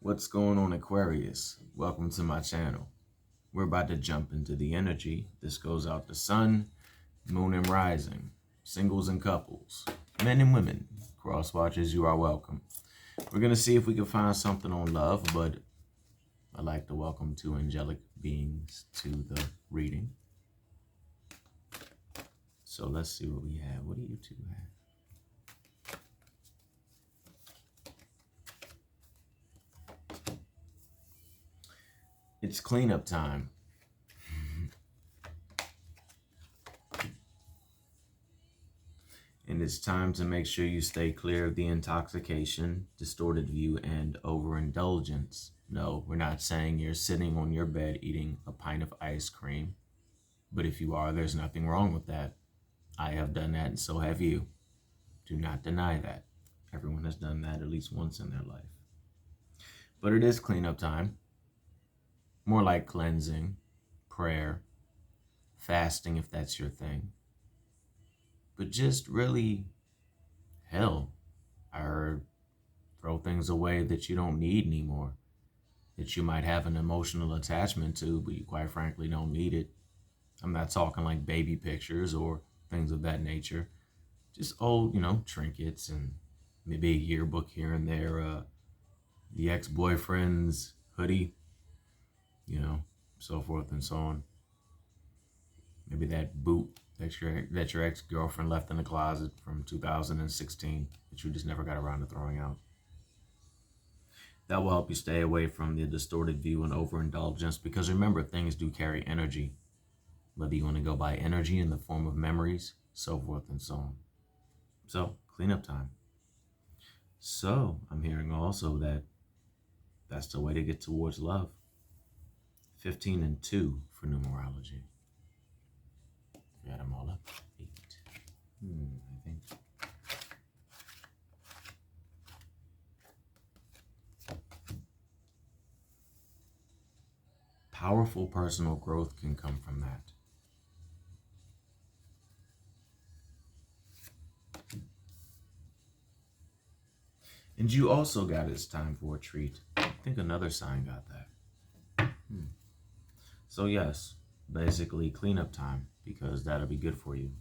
What's going on, Aquarius? Welcome to my channel. We're about to jump into the energy. This goes out to sun, moon, and rising, singles and couples, men and women. Cross watchers, you are welcome. We're going to see if we can find something on love, but I'd like to welcome two angelic beings to the reading. So let's see what we have. What do you two have? It's cleanup time. And it's time to make sure you stay clear of the intoxication, distorted view, and overindulgence. No, we're not saying you're sitting on your bed eating a pint of ice cream. But if you are, there's nothing wrong with that. I have done that and so have you. Do not deny that. Everyone has done that at least once in their life. But it is cleanup time. More like cleansing, prayer, fasting if that's your thing. But just really, hell, I heard throw things away that you don't need anymore, that you might have an emotional attachment to, but you quite frankly don't need it. I'm not talking like baby pictures or things of that nature. Just old, trinkets and maybe a yearbook here and there, the ex-boyfriend's hoodie, so forth and so on. Maybe that boot that your ex-girlfriend left in the closet from 2016 that you just never got around to throwing out. That will help you stay away from the distorted view and overindulgence, because remember, things do carry energy. Whether you want to go by energy in the form of memories, so forth and so on. So, cleanup time. So, I'm hearing also that that's the way to get towards love. 15 and 2 for numerology. Got them all up. 8. I think. Powerful personal growth can come from that. And you also got it's time for a treat. I think another sign got that. So yes, basically cleanup time, because that'll be good for you.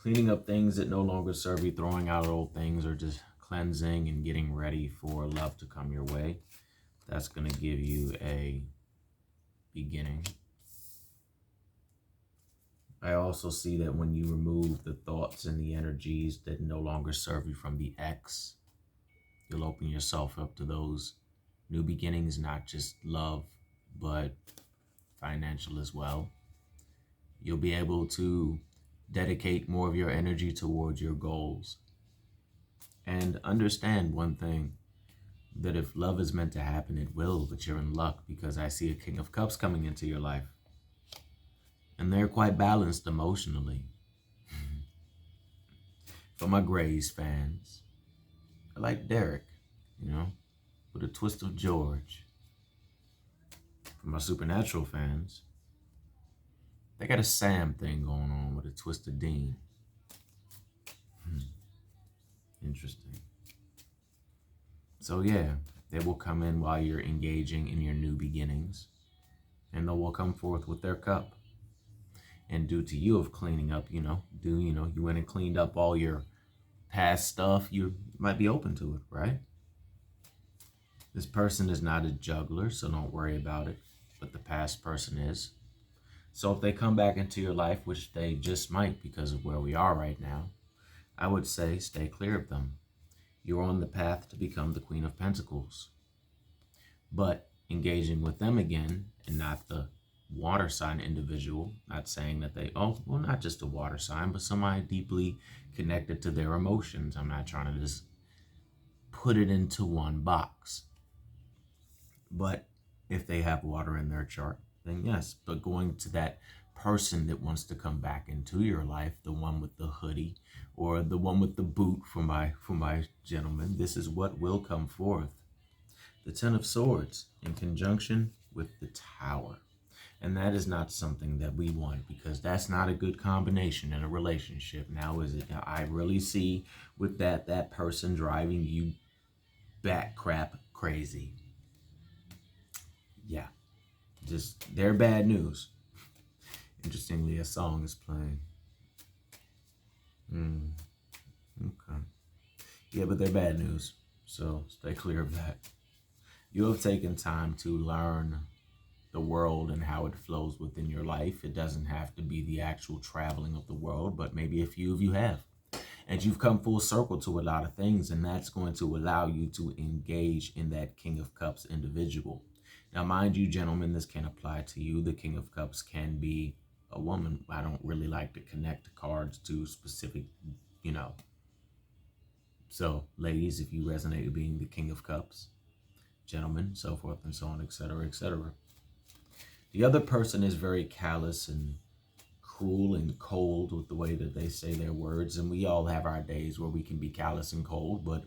Cleaning up things that no longer serve you, throwing out old things, or just cleansing and getting ready for love to come your way. That's going to give you a beginning. I also see that when you remove the thoughts and the energies that no longer serve you from the ex, you'll open yourself up to those new beginnings, not just love, but financial as well. You'll be able to dedicate more of your energy towards your goals. And understand one thing, that if love is meant to happen, it will, but you're in luck, because I see a King of Cups coming into your life. And they're quite balanced emotionally. For my Grays fans, I like Derek, with a twist of George. For my Supernatural fans, they got a Sam thing going on with a twist of Dean. Interesting. So yeah, they will come in while you're engaging in your new beginnings, and they will come forth with their cup. And due to you of cleaning up, you went and cleaned up all your past stuff, you might be open to it, right? This person is not a juggler, so don't worry about it, but the past person is. So if they come back into your life, which they just might because of where we are right now, I would say stay clear of them. You're on the path to become the Queen of Pentacles. But engaging with them again, and not the water sign individual, not saying that not just a water sign, but somebody deeply connected to their emotions. I'm not trying to just put it into one box. But if they have water in their chart, then yes. But going to that person that wants to come back into your life, the one with the hoodie or the one with the boot, for my gentleman, this is what will come forth. The Ten of Swords in conjunction with the Tower. And that is not something that we want, because that's not a good combination in a relationship. Now, is it? Now, I really see with that person driving you bat crap crazy. Yeah, just they're bad news. Interestingly, a song is playing. Okay. Yeah, but they're bad news. So stay clear of that. You have taken time to learn the world and how it flows within your life. It doesn't have to be the actual traveling of the world, but maybe a few of you have. And you've come full circle to a lot of things, and that's going to allow you to engage in that King of Cups individual. Now, mind you, gentlemen, this can apply to you. The King of Cups can be a woman. I don't really like to connect cards to specific, you know. So, ladies, if you resonate with being the King of Cups, gentlemen, so forth and so on, etc., etc. The other person is very callous and cruel and cold with the way that they say their words, and we all have our days where we can be callous and cold, but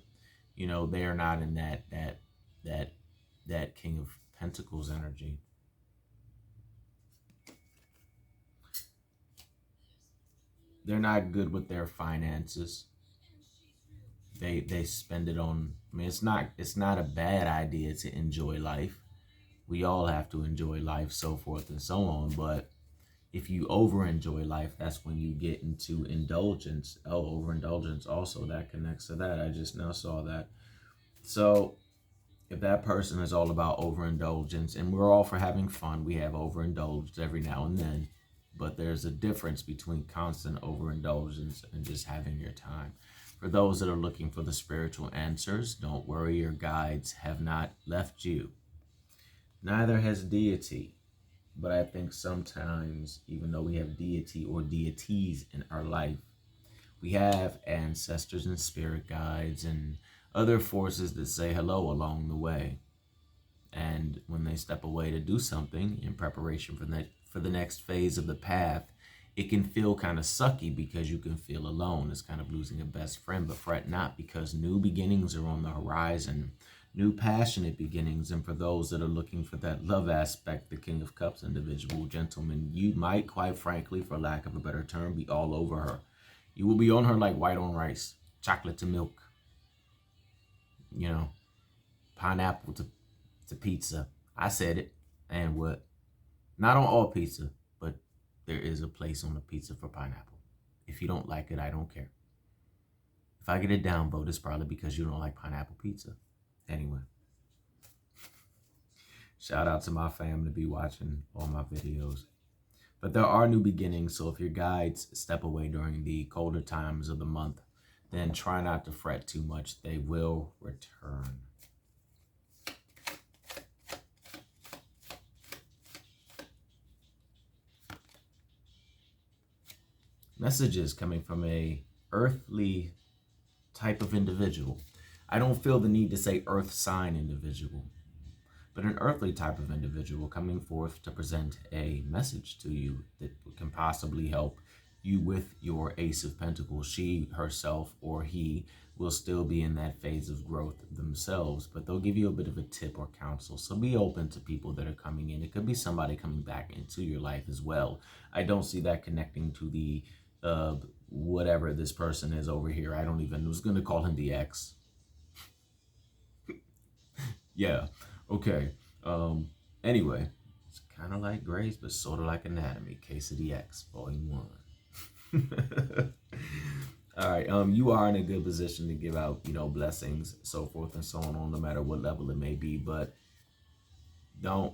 you know, they are not in that King of Pentacles energy. They're not good with their finances. They spend it on, I mean, it's not a bad idea to enjoy life. We all have to enjoy life, so forth and so on, but if you over enjoy life, that's when you get into indulgence. Oh, overindulgence also, that connects to that. I just now saw that. So if that person is all about overindulgence, and we're all for having fun, we have overindulged every now and then, but there's a difference between constant overindulgence and just having your time. For those that are looking for the spiritual answers, don't worry, your guides have not left you. Neither has deity. But I think sometimes, even though we have deity or deities in our life, we have ancestors and spirit guides and other forces that say hello along the way. And when they step away to do something in preparation for the next phase of the path, it can feel kind of sucky because you can feel alone. It's kind of losing a best friend, but fret not, because new beginnings are on the horizon. New passionate beginnings. And for those that are looking for that love aspect, the King of Cups individual, gentlemen, you might, quite frankly, for lack of a better term, be all over her. You will be on her like white on rice, chocolate to milk, you know, pineapple to pizza. I said it. And what? Not on all pizza, but there is a place on the pizza for pineapple. If you don't like it, I don't care. If I get a downvote, it's probably because you don't like pineapple pizza. Anyway, shout out to my family to be watching all my videos. But there are new beginnings, so if your guides step away during the colder times of the month, then try not to fret too much. They will return. Messages coming from a earthly type of individual. I don't feel the need to say earth sign individual, but an earthly type of individual coming forth to present a message to you that can possibly help you with your Ace of Pentacles. She herself or he will still be in that phase of growth themselves, but they'll give you a bit of a tip or counsel. So be open to people that are coming in. It could be somebody coming back into your life as well. I don't see that connecting to the whatever this person is over here. I was going to call him the X. Yeah. Okay. Anyway, it's kind of like Grace, but sort of like Anatomy. Case of the X, Volume 1. All right. You are in a good position to give out, blessings, so forth and so on no matter what level it may be. But don't.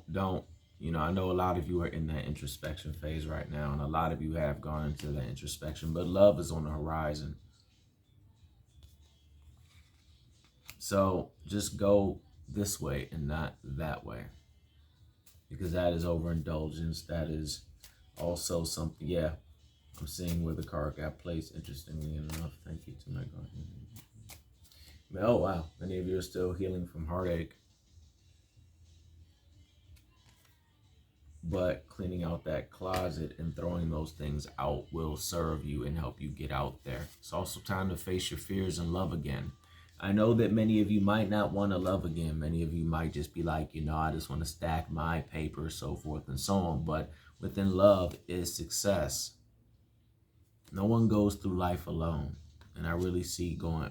I know a lot of you are in that introspection phase right now, and a lot of you have gone into that introspection. But love is on the horizon. So just go this way and not that way, because that is overindulgence. That is also something. Yeah, I'm seeing where the card got placed, interestingly enough. Thank you to my guardian. Oh wow, many of you are still healing from heartache, but cleaning out that closet and throwing those things out will serve you and help you get out there. It's also time to face your fears and love again. I know that many of you might not want to love again. Many of you might just be like, I just want to stack my paper, so forth and so on. But within love is success. No one goes through life alone. And I really see going,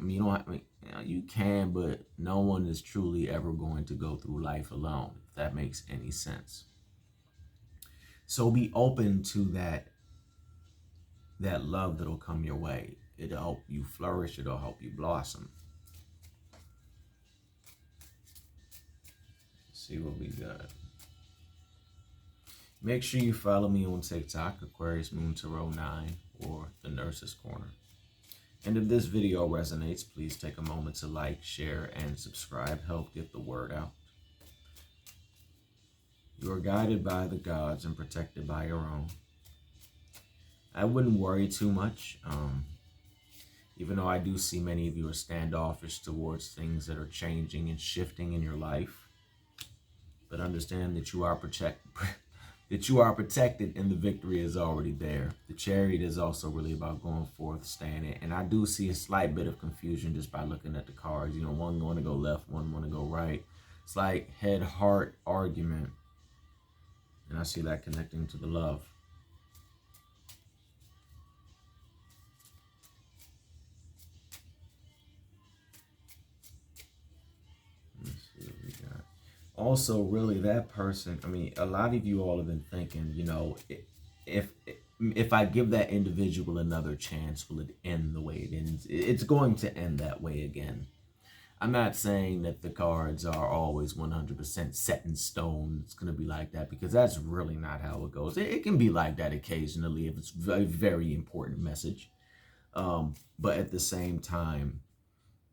You can, but no one is truly ever going to go through life alone, if that makes any sense. So be open to that love that'll come your way. It'll help you flourish. It'll help you blossom. Let's see what we got. Make sure you follow me on TikTok, Aquarius Moon Tarot 9, or The Nurse's Corner. And if this video resonates, please take a moment to like, share, and subscribe. Help get the word out. You are guided by the gods and protected by your own. I wouldn't worry too much, even though I do see many of you are standoffish towards things that are changing and shifting in your life. But understand that you are protected and the victory is already there. The Chariot is also really about going forth, staying in. And I do see a slight bit of confusion just by looking at the cards. You know, one want to go left, one want to go right. It's like head-heart argument. And I see that connecting to the love. Let's see what we got. Also, really, that person, I mean, a lot of you all have been thinking, you know, if I give that individual another chance, will it end the way it ends? It's going to end that way again. I'm not saying that the cards are always 100% set in stone. It's going to be like that, because that's really not how it goes. It can be like that occasionally if it's a very important message. But at the same time,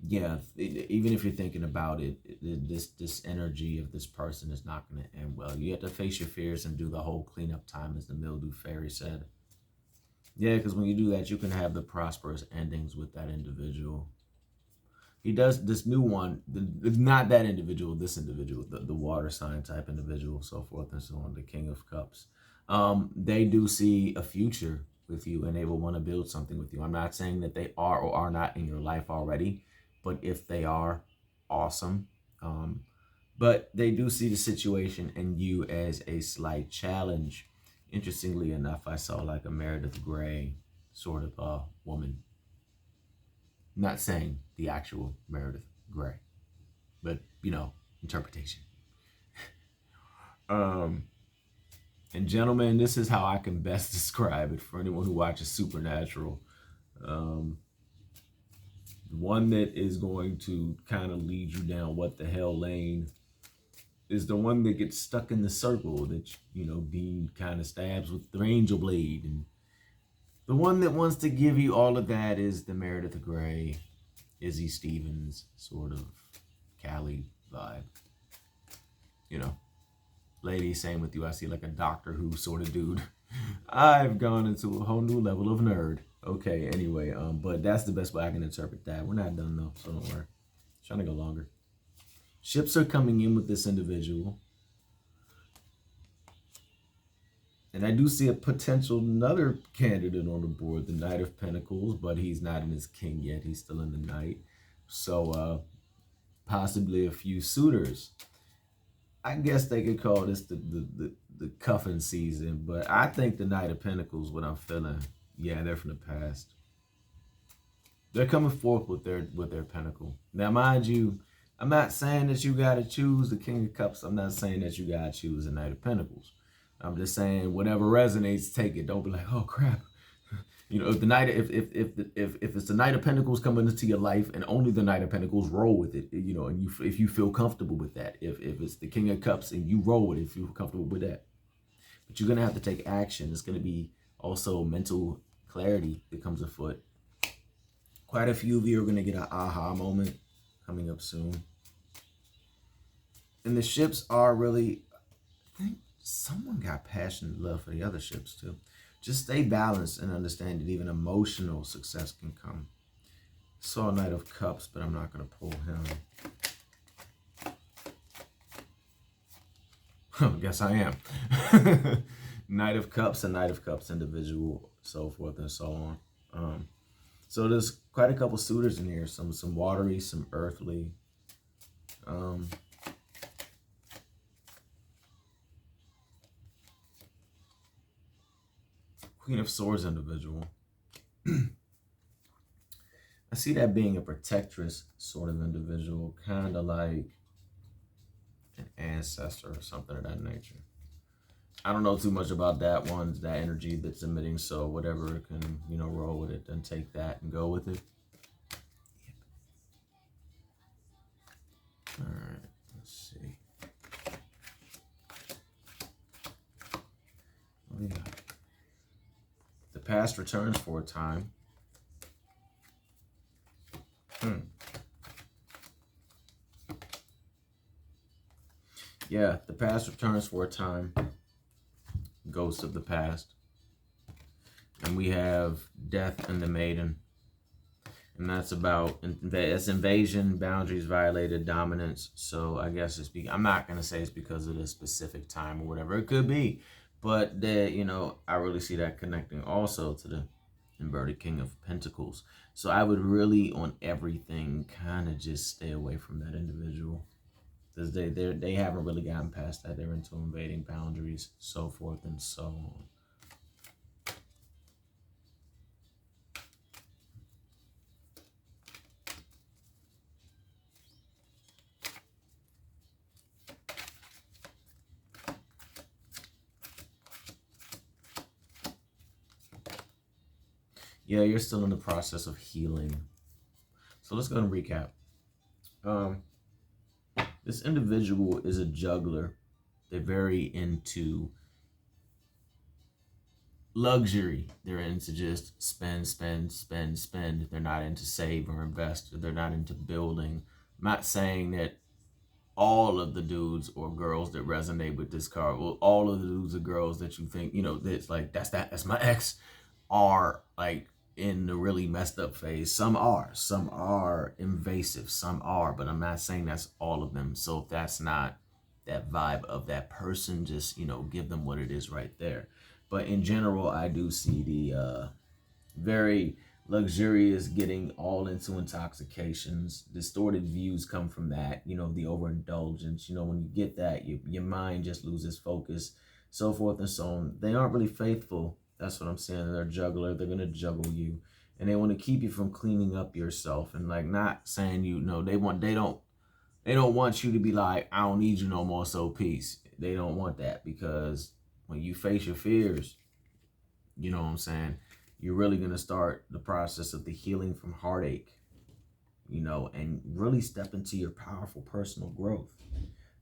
yeah, even if you're thinking about it, this energy of this person is not going to end well. You have to face your fears and do the whole cleanup time, as the mildew fairy said. Yeah, because when you do that, you can have the prosperous endings with that individual. He does this new one, not that individual, this individual, the water sign type individual, so forth and so on, the King of Cups. They do see a future with you and they will want to build something with you. I'm not saying that they are or are not in your life already, but if they are, awesome. But they do see the situation and you as a slight challenge. Interestingly enough, I saw like a Meredith Grey sort of woman. Not saying the actual Meredith Grey, but, you know, interpretation. And gentlemen, this is how I can best describe it for anyone who watches Supernatural. One that is going to kind of lead you down what the hell lane is the one that gets stuck in the circle that, you know, Dean kind of stabs with the angel blade. And the one that wants to give you all of that is the Meredith Grey, Izzy Stevens sort of Callie vibe. You know, lady, same with you. I see like a Doctor Who sort of dude. I've gone into a whole new level of nerd. Okay, anyway, but that's the best way I can interpret that. We're not done though, so don't worry. Trying to go longer. Ships are coming in with this individual. And I do see a potential another candidate on the board, the Knight of Pentacles, but he's not in his king yet. He's still in the Knight. So possibly a few suitors. I guess they could call this the cuffing season, but I think the Knight of Pentacles, what I'm feeling, yeah, they're from the past. They're coming forth with their pentacle. Now, mind you, I'm not saying that you got to choose the King of Cups. I'm not saying that you got to choose the Knight of Pentacles. I'm just saying whatever resonates, take it. Don't be like, oh crap. You know, if the Knight, if it's the Knight of Pentacles coming into your life and only the Knight of Pentacles, roll with it. You know, and if you feel comfortable with that. If it's the King of Cups and you roll with it, if you feel comfortable with that. But you're gonna have to take action. It's gonna be also mental clarity that comes afoot. Quite a few of you are gonna get an aha moment coming up soon. And the ships are really, I think someone got passionate love for the other ships too. Just stay balanced and understand that even emotional success can come. Saw a Knight of Cups, but I'm not going to pull him. I guess I am. Knight of Cups, a Knight of Cups individual, so forth and so on. So there's quite a couple suitors in here. Some watery, some earthly. Queen of Swords individual. I see that being a protectress sort of individual, kind of like an ancestor or something of that nature. I don't know too much about that one, that energy that's emitting, so whatever can, roll with it, then take that and go with it. All right, let's see. What do we got? The past returns for a time. Yeah, the past returns for a time. Ghost of the past. And we have death and the maiden. And that's about, it's invasion, boundaries violated, dominance. So I guess I'm not going to say it's because of the specific time or whatever. It could be. But, I really see that connecting also to the inverted King of Pentacles. So I would really, on everything, kind of just stay away from that individual. Because they haven't really gotten past that. They're into invading boundaries, so forth and so on. Yeah, you're still in the process of healing. So let's go and recap. This individual is a juggler. They're very into luxury. They're into just spend, spend, spend, spend. They're not into save or invest. They're not into building. I'm not saying that all of the dudes or girls that resonate with this card, well, all of the dudes or girls that you think, that's like, that's my ex, are like in the really messed up phase. Some are invasive, some are, but I'm not saying that's all of them. So if that's not that vibe of that person, just, give them what it is right there. But in general, I do see the very luxurious, getting all into intoxications. Distorted views come from that, the overindulgence. When you get that, your mind just loses focus, so forth and so on. They aren't really faithful. That's what I'm saying. They're a juggler. They're going to juggle you. And they want to keep you from cleaning up yourself. And like, not saying they don't want you to be like, I don't need you no more, so peace. They don't want that, because when you face your fears, you know what I'm saying, you're really going to start the process of the healing from heartache, and really step into your powerful personal growth.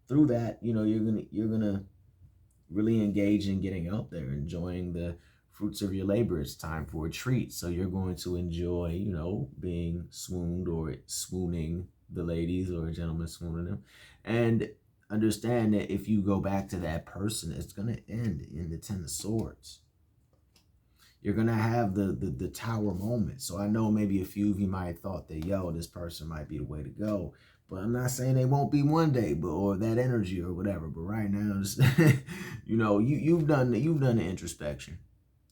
Through that, you're gonna really engage in getting out there, enjoying the fruits of your labor. It's time for a treat. So you're going to enjoy, being swooned or swooning the ladies, or a gentleman swooning them. And understand that if you go back to that person, it's going to end in the Ten of Swords. You're going to have the tower moment. So I know maybe a few of you might have thought that, this person might be the way to go. But I'm not saying they won't be one day, or that energy or whatever. But right now, you've done the introspection.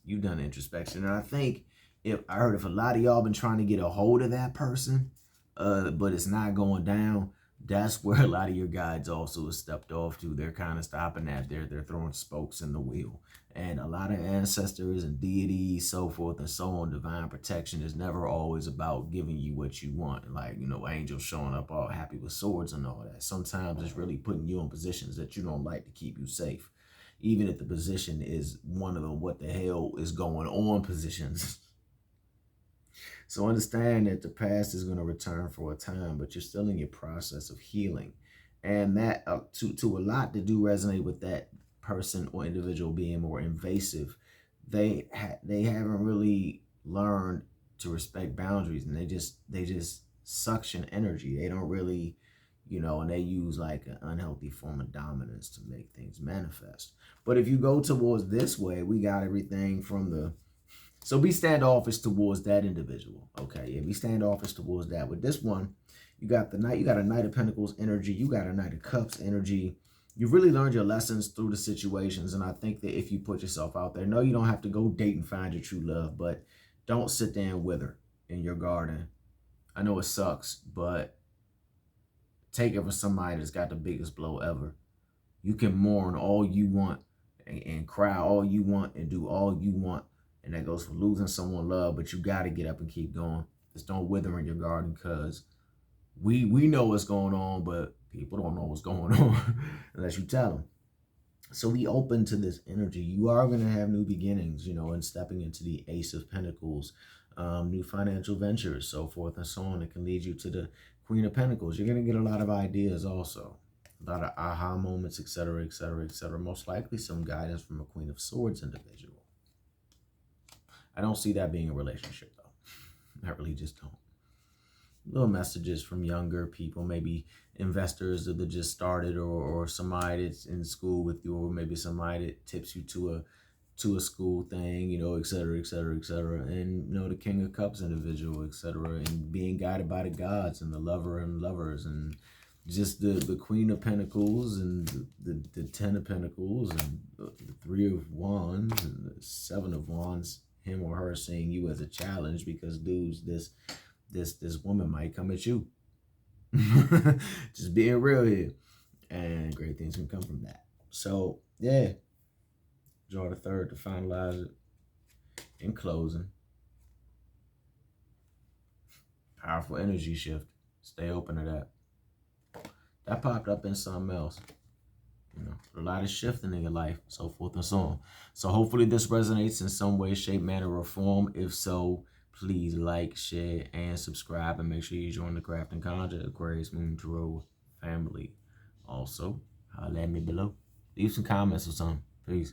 You've done the introspection. And I think if a lot of y'all been trying to get a hold of that person, but it's not going down, that's where a lot of your guides also have stepped off to. They're kind of stopping that. They're throwing spokes in the wheel. And a lot of ancestors and deities, so forth and so on, divine protection is never always about giving you what you want. Like, angels showing up all happy with swords and all that. Sometimes it's really putting you in positions that you don't like to keep you safe. Even if the position is one of the what the hell is going on positions. So understand that the past is going to return for a time, but you're still in your process of healing. And that, to a lot that do resonate with that person or individual being more invasive, they haven't really learned to respect boundaries, and they just suction energy. They don't really, and they use like an unhealthy form of dominance to make things manifest. But if you go towards this way, we got everything from the, so be standoffish towards that individual. Okay, yeah, be standoffish towards that. With this one, you got the Knight, you got a Knight of Pentacles energy, you got a Knight of Cups energy. You've really learned your lessons through the situations, and I think that if you put yourself out there, no, you don't have to go date and find your true love, but don't sit there and wither in your garden. I know it sucks, but take it for somebody that's got the biggest blow ever. You can mourn all you want and cry all you want and do all you want, and that goes for losing someone loved, but you got to get up and keep going. Just don't wither in your garden, because we know what's going on, but people don't know what's going on unless you tell them. So be open to this energy. You are going to have new beginnings, and stepping into the Ace of Pentacles, new financial ventures, so forth and so on. It can lead you to the Queen of Pentacles. You're going to get a lot of ideas also, a lot of aha moments, etc., etc., etc. Most likely some guidance from a Queen of Swords individual. I don't see that being a relationship, though. I really just don't. Little messages from younger people, maybe investors that just started, or somebody that's in school with you, or maybe somebody that tips you to a school thing, et cetera, et cetera, et cetera. And, the King of Cups individual, et cetera, and being guided by the gods, and the lover and lovers, and just the Queen of Pentacles, and the Ten of Pentacles, and the Three of Wands, and the Seven of Wands, him or her seeing you as a challenge, because dudes, this woman might come at you. Just being real here. And great things can come from that. So, yeah. Draw the third to finalize it. In closing, powerful energy shift. Stay open to that. That popped up in something else. A lot of shifting in your life, so forth and so on. So hopefully this resonates in some way, shape, manner, or form. If so, please like, share, and subscribe. And make sure you join the Craft and Conjure Aquarius Moon Tarot family. Also, holla at me below. Leave some comments or something. Peace.